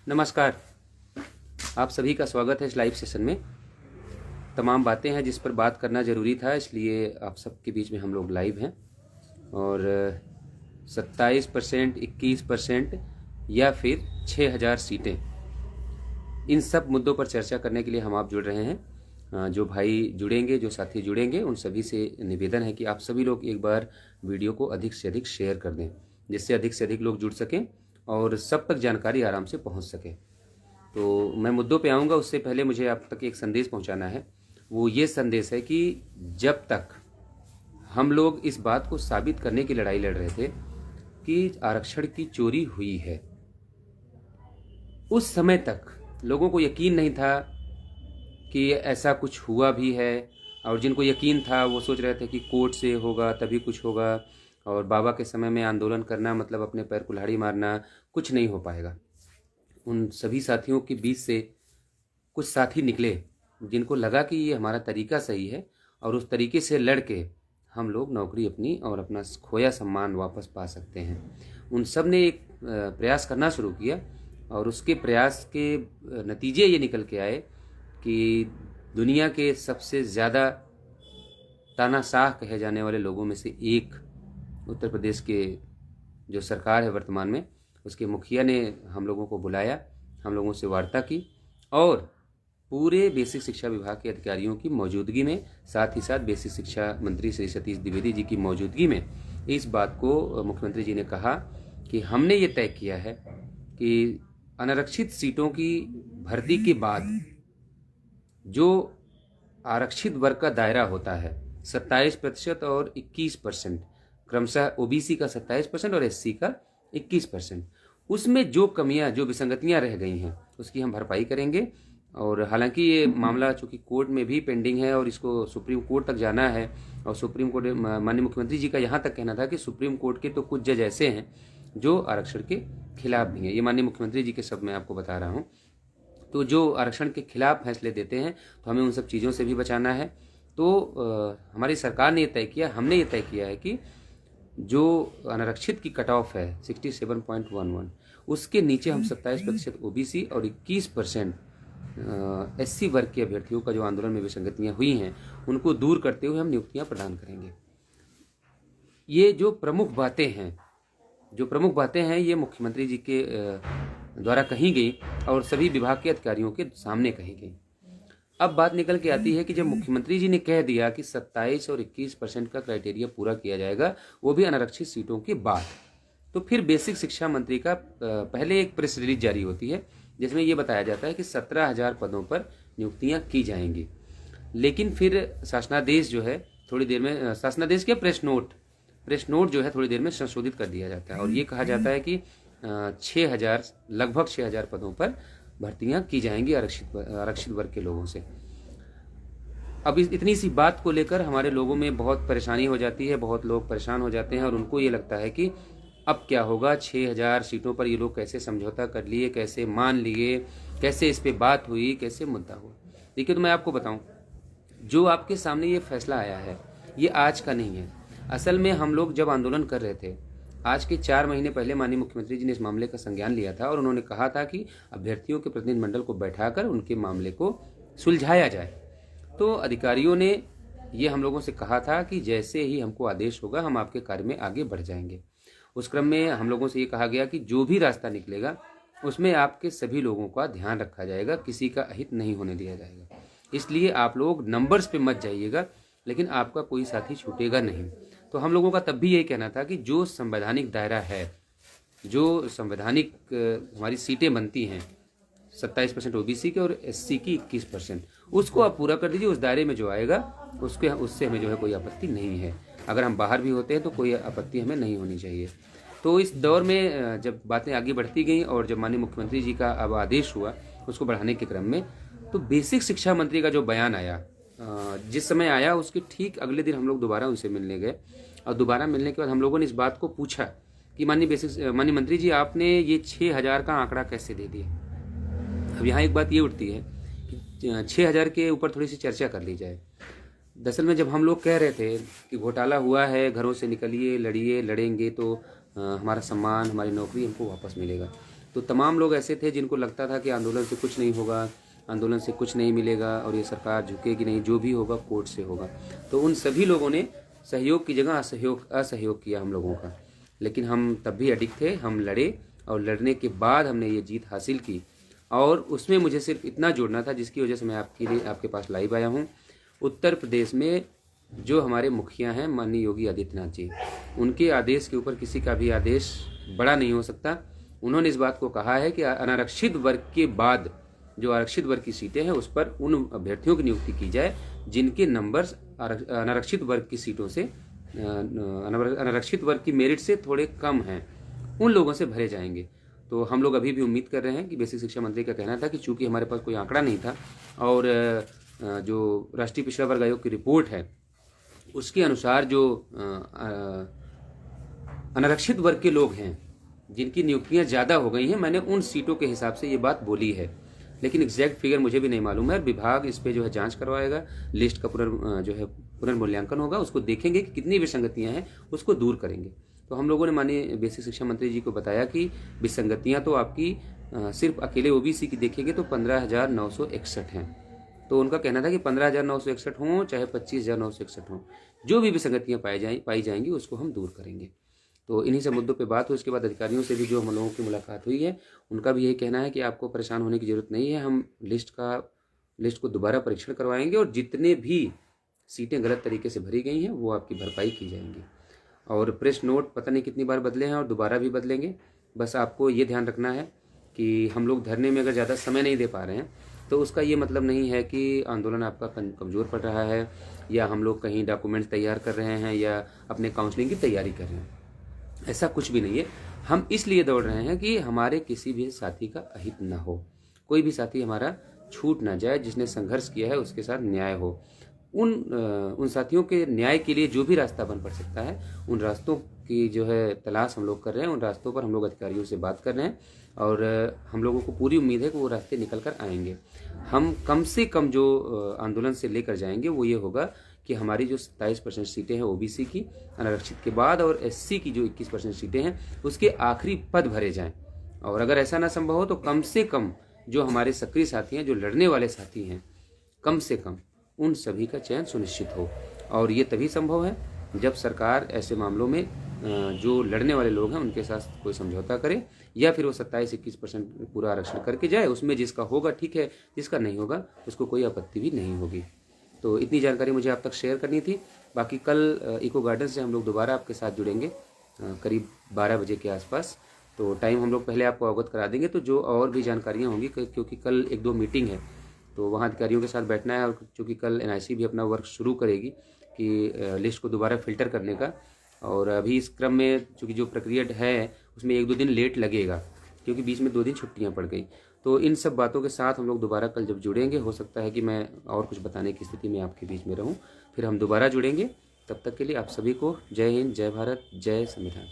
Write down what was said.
नमस्कार। आप सभी का स्वागत है इस लाइव सेशन में। तमाम बातें हैं जिस पर बात करना ज़रूरी था, इसलिए आप सबके बीच में हम लोग लाइव हैं। और 27%, 21% या फिर 6000 सीटें, इन सब मुद्दों पर चर्चा करने के लिए हम आप जुड़ रहे हैं। जो भाई जुड़ेंगे, जो साथी जुड़ेंगे, उन सभी से निवेदन है कि आप सभी लोग एक बार वीडियो को अधिक से अधिक शेयर कर दें, जिससे अधिक से अधिक लोग जुड़ सकें और सब तक जानकारी आराम से पहुंच सके। तो मैं मुद्दों पे आऊँगा, उससे पहले मुझे आप तक एक संदेश पहुंचाना है। वो ये संदेश है कि जब तक हम लोग इस बात को साबित करने की लड़ाई लड़ रहे थे कि आरक्षण की चोरी हुई है, उस समय तक लोगों को यकीन नहीं था कि ऐसा कुछ हुआ भी है। और जिनको यकीन था वो सोच रहे थे कि कोर्ट से होगा तभी कुछ होगा, और बाबा के समय में आंदोलन करना मतलब अपने पैर कुल्हाड़ी मारना, कुछ नहीं हो पाएगा। उन सभी साथियों के बीच से कुछ साथी निकले जिनको लगा कि ये हमारा तरीका सही है और उस तरीके से लड़ के हम लोग नौकरी अपनी और अपना खोया सम्मान वापस पा सकते हैं। उन सब ने एक प्रयास करना शुरू किया और उसके प्रयास के नतीजे ये निकल के आए कि दुनिया के सबसे ज़्यादा तानाशाह कहे जाने वाले लोगों में से एक उत्तर प्रदेश के जो सरकार है वर्तमान में, उसके मुखिया ने हम लोगों को बुलाया, हम लोगों से वार्ता की और पूरे बेसिक शिक्षा विभाग के अधिकारियों की मौजूदगी में, साथ ही साथ बेसिक शिक्षा मंत्री श्री सतीश द्विवेदी जी की मौजूदगी में इस बात को मुख्यमंत्री जी ने कहा कि हमने ये तय किया है कि अनारक्षित सीटों की भर्ती के बाद जो आरक्षित वर्ग का दायरा होता है 27% और 21%, क्रमशः ओबीसी का 27% और एससी का 21%, उसमें जो कमियां, जो विसंगतियां रह गई हैं उसकी हम भरपाई करेंगे। और हालांकि ये मामला चूंकि कोर्ट में भी पेंडिंग है और इसको सुप्रीम कोर्ट तक जाना है, और सुप्रीम कोर्ट, माननीय मुख्यमंत्री जी का यहाँ तक कहना था कि सुप्रीम कोर्ट के तो कुछ जज ऐसे हैं जो आरक्षण के खिलाफ भी हैं। ये माननीय मुख्यमंत्री जी के शब्द मैं आपको बता रहा हूँ। तो जो आरक्षण के खिलाफ फैसले देते हैं तो हमें उन सब चीज़ों से भी बचाना है। तो हमारी सरकार ने ये तय किया, हमने ये तय किया है कि जो अनारक्षित की कट ऑफ है 67.11, उसके नीचे हम 27% ओबीसी और 21% एससी वर्ग के अभ्यर्थियों का जो आंदोलन में विसंगतियां हुई हैं उनको दूर करते हुए हम नियुक्तियां प्रदान करेंगे। ये जो प्रमुख बातें हैं ये मुख्यमंत्री जी के द्वारा कही गई और सभी विभाग के अधिकारियों के सामने कही गई। अब बात निकल के आती है कि जब मुख्यमंत्री जी ने कह दिया कि 27 और 21% का क्राइटेरिया पूरा किया जाएगा, वो भी अनारक्षित सीटों के बाद, तो फिर बेसिक शिक्षा मंत्री का पहले एक प्रेस रिलीज जारी होती है जिसमें ये बताया जाता है कि 17,000 पदों पर नियुक्तियां की जाएंगी। लेकिन फिर शासनादेश जो है थोड़ी देर में, शासनादेश क्या, प्रेस नोट जो है थोड़ी देर में संशोधित कर दिया जाता है और ये कहा जाता है कि 6,000, लगभग 6,000 पदों पर भर्तियां की जाएंगी आरक्षित वर्ग के लोगों से। अब इतनी सी बात को लेकर हमारे लोगों में बहुत परेशानी हो जाती है, बहुत लोग परेशान हो जाते हैं और उनको ये लगता है कि अब क्या होगा, 6,000 सीटों पर ये लोग कैसे समझौता कर लिए, कैसे मान लिए, कैसे इस पे बात हुई, कैसे मुद्दा हुआ। देखिए, तो मैं आपको बताऊं, जो आपके सामने ये फैसला आया है ये आज का नहीं है। असल में हम लोग जब आंदोलन कर रहे थे, आज के 4 महीने पहले माननीय मुख्यमंत्री जी ने इस मामले का संज्ञान लिया था और उन्होंने कहा था कि अभ्यर्थियों के प्रतिनिधिमंडल को बैठाकर उनके मामले को सुलझाया जाए। तो अधिकारियों ने ये हम लोगों से कहा था कि जैसे ही हमको आदेश होगा हम आपके कार्य में आगे बढ़ जाएंगे। उस क्रम में हम लोगों से ये कहा गया कि जो भी रास्ता निकलेगा उसमें आपके सभी लोगों का ध्यान रखा जाएगा, किसी का अहित नहीं होने दिया जाएगा। इसलिए आप लोग नंबर्स पे मत जाइएगा, लेकिन आपका कोई साथी छूटेगा नहीं। तो हम लोगों का तब भी यही कहना था कि जो संवैधानिक दायरा है, जो संवैधानिक हमारी सीटें बनती हैं 27% ओबीसी के और एससी की 21%, उसको आप पूरा कर दीजिए। उस दायरे में जो आएगा उससे हमें जो है कोई आपत्ति नहीं है। अगर हम बाहर भी होते हैं तो कोई आपत्ति हमें नहीं होनी चाहिए। तो इस दौर में जब बातें आगे बढ़ती गई और जब माननीय मुख्यमंत्री जी का अब आदेश हुआ उसको बढ़ाने के क्रम में, तो बेसिक शिक्षा मंत्री का जो बयान आया, जिस समय आया उसके ठीक अगले दिन हम लोग दोबारा उनसे मिलने गए और दोबारा मिलने के बाद हम लोगों ने इस बात को पूछा कि माननीय मंत्री जी, आपने ये 6,000 का आंकड़ा कैसे दे दिया। अब यहाँ एक बात ये उठती है कि 6,000 के ऊपर थोड़ी सी चर्चा कर ली जाए। दरअसल में जब हम लोग कह रहे थे कि घोटाला हुआ है, घरों से निकलिए, लड़िए, लड़ेंगे तो हमारा सम्मान, हमारी नौकरी हमको वापस मिलेगा, तो तमाम लोग ऐसे थे जिनको लगता था कि आंदोलन से कुछ नहीं होगा, आंदोलन से कुछ नहीं मिलेगा और ये सरकार झुकेगी नहीं, जो भी होगा कोर्ट से होगा। तो उन सभी लोगों ने सहयोग की जगह असहयोग किया हम लोगों का। लेकिन हम तब भी अडिग थे, हम लड़े और लड़ने के बाद हमने ये जीत हासिल की। और उसमें मुझे सिर्फ इतना जोड़ना था जिसकी वजह से मैं आपके पास लाइव आया हूँ। उत्तर प्रदेश में जो हमारे मुखिया हैं माननीय योगी आदित्यनाथ जी, उनके आदेश के ऊपर किसी का भी आदेश बड़ा नहीं हो सकता। उन्होंने इस बात को कहा है कि अनारक्षित वर्ग के बाद जो आरक्षित वर्ग की सीटें हैं उस पर उन अभ्यर्थियों की नियुक्ति की जाए जिनके नंबर्स अनारक्षित वर्ग की सीटों से अनारक्षित वर्ग की मेरिट से थोड़े कम हैं, उन लोगों से भरे जाएंगे। तो हम लोग अभी भी उम्मीद कर रहे हैं कि बेसिक शिक्षा मंत्री का कहना था कि चूंकि हमारे पास कोई आंकड़ा नहीं था और जो राष्ट्रीय पिछड़ा वर्ग आयोग की रिपोर्ट है उसके अनुसार जो अनारक्षित वर्ग के लोग हैं जिनकी नियुक्तियां ज़्यादा हो गई हैं, मैंने उन सीटों के हिसाब से ये बात बोली है। लेकिन एग्जैक्ट फिगर मुझे भी नहीं मालूम है। विभाग इस पे जो है जांच करवाएगा, लिस्ट का पुनर्मूल्यांकन होगा, उसको देखेंगे कि कितनी विसंगतियां हैं, उसको दूर करेंगे। तो हम लोगों ने माननीय बेसिक शिक्षा मंत्री जी को बताया कि विसंगतियां तो आपकी सिर्फ अकेले ओबीसी की देखेंगे तो 15,961 हैं। तो उनका कहना था कि 15,961 हों चाहे 25,961 हों, जो भी विसंगतियां पाई जाएंगी उसको हम दूर करेंगे। तो इन्हीं सब मुद्दों पे बात हुई। उसके बाद अधिकारियों से भी जो हम लोगों की मुलाकात हुई है उनका भी यही कहना है कि आपको परेशान होने की ज़रूरत नहीं है, हम लिस्ट को दोबारा परीक्षण करवाएंगे और जितने भी सीटें गलत तरीके से भरी गई हैं वो आपकी भरपाई की जाएंगी। और प्रेस नोट पता नहीं कितनी बार बदले हैं और दोबारा भी बदलेंगे। बस आपको ये ध्यान रखना है कि हम लोग धरने में अगर ज़्यादा समय नहीं दे पा रहे हैं तो उसका ये मतलब नहीं है कि आंदोलन आपका कमज़ोर पड़ रहा है या हम लोग कहीं डॉक्यूमेंट्स तैयार कर रहे हैं या अपने काउंसलिंग की तैयारी कर रहे हैं। ऐसा कुछ भी नहीं है। हम इसलिए दौड़ रहे हैं कि हमारे किसी भी साथी का अहित न हो, कोई भी साथी हमारा छूट ना जाए, जिसने संघर्ष किया है उसके साथ न्याय हो। उन साथियों के न्याय के लिए जो भी रास्ता बन पड़ सकता है उन रास्तों की जो है तलाश हम लोग कर रहे हैं। उन रास्तों पर हम लोग अधिकारियों से बात कर रहे हैं और हम लोगों को पूरी उम्मीद है कि वो रास्ते निकल कर आएंगे। हम कम से कम जो आंदोलन से लेकर जाएंगे वो ये होगा कि हमारी जो 27% सीटें हैं ओबीसी की अनारक्षित के बाद और एससी की जो 21% सीटें हैं उसके आखिरी पद भरे जाएं। और अगर ऐसा ना संभव हो तो कम से कम जो हमारे सक्रिय साथी हैं, जो लड़ने वाले साथी हैं, कम से कम उन सभी का चयन सुनिश्चित हो। और ये तभी संभव है जब सरकार ऐसे मामलों में जो लड़ने वाले लोग हैं उनके साथ कोई समझौता करे या फिर वो 27-21% पूरा आरक्षण करके जाए। उसमें जिसका होगा ठीक है, जिसका नहीं होगा उसको कोई आपत्ति भी नहीं होगी। तो इतनी जानकारी मुझे आप तक शेयर करनी थी। बाकी कल इको गार्डन से हम लोग दोबारा आपके साथ जुड़ेंगे करीब 12 बजे के आसपास। तो टाइम हम लोग पहले आपको अवगत करा देंगे। तो जो और भी जानकारियाँ होंगी क्योंकि कल 1-2 मीटिंग है तो वहाँ अधिकारियों के साथ बैठना है। और चूँकि कल एनआईसी भी अपना वर्क शुरू करेगी कि लिस्ट को दोबारा फिल्टर करने का, और अभी इस क्रम में चूँकि जो प्रक्रिया है उसमें 1-2 दिन लेट लगेगा क्योंकि बीच में 2 दिन छुट्टियाँ पड़ गई। तो इन सब बातों के साथ हम लोग दोबारा कल जब जुड़ेंगे, हो सकता है कि मैं और कुछ बताने की स्थिति में आपके बीच में रहूं, फिर हम दोबारा जुड़ेंगे। तब तक के लिए आप सभी को जय हिंद, जय भारत, जय संविधान।